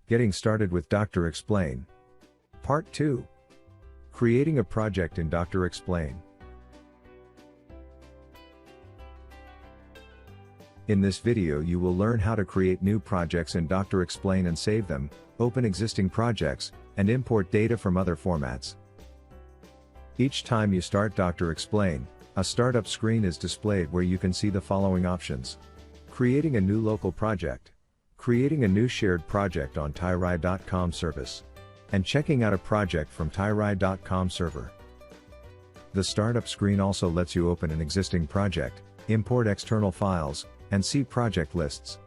Getting started with Dr. Explain. Part 2. Creating a project in Dr. Explain. In this video you will learn how to create new projects in Dr. Explain and save them, open existing projects, and import data from other formats. Each time you start Dr. Explain, a startup screen is displayed where you can see the following options. Creating a new local project. Creating a new shared project on TiRide.com service. And checking out a project from TiRide.com server. The startup screen also lets you open an existing project, import external files, and see project lists.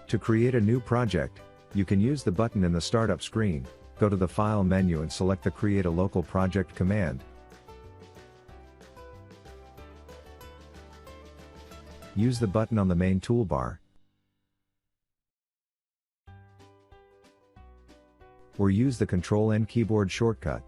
To create a new project, you can use the button in the startup screen, go to the File menu and select the Create a Local Project command. Use the button on the main toolbar, or use the Ctrl-N keyboard shortcut.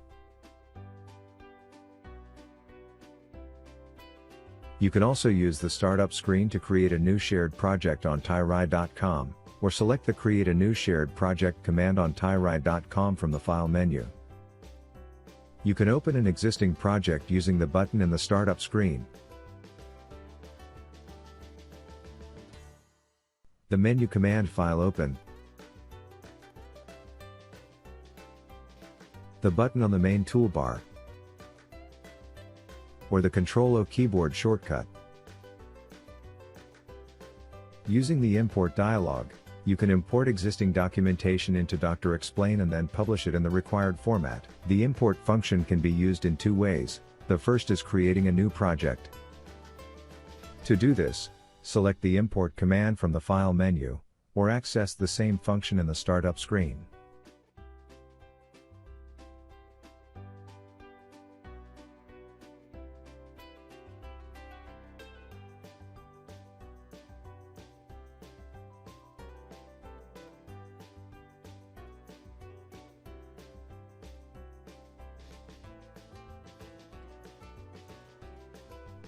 You can also use the startup screen to create a new shared project on TiRide.com, or select the Create a New Shared Project command on TiRide.com from the File menu. You can open an existing project using the button in the startup screen. The menu command File Open. The button on the main toolbar, or the Ctrl-O keyboard shortcut. Using the Import dialog, you can import existing documentation into Dr. Explain and then publish it in the required format. The import function can be used in two ways. The first is creating a new project. To do this, select the Import command from the File menu, or access the same function in the startup screen.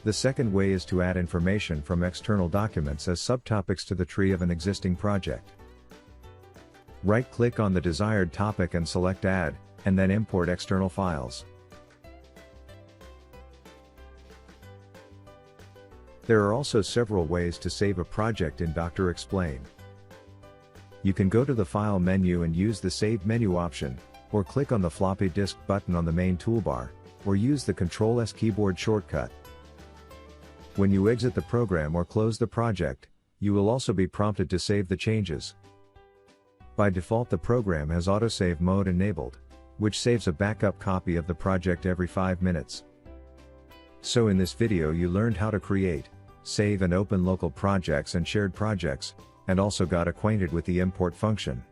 The second way is to add information from external documents as subtopics to the tree of an existing project. Right-click on the desired topic and select Add, and then import external files. There are also several ways to save a project in Dr. Explain. You can go to the File menu and use the Save menu option, or click on the floppy disk button on the main toolbar, or use the Ctrl-S keyboard shortcut. When you exit the program or close the project, you will also be prompted to save the changes. By default the program has autosave mode enabled, which saves a backup copy of the project every 5 minutes. So in this video you learned how to create, save and open local projects and shared projects, and also got acquainted with the import function.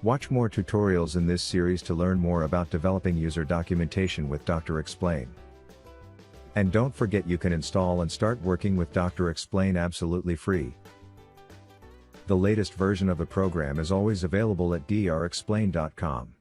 Watch more tutorials in this series to learn more about developing user documentation with Dr. Explain. And don't forget you can install and start working with Dr. Explain absolutely free. The latest version of the program is always available at drexplain.com.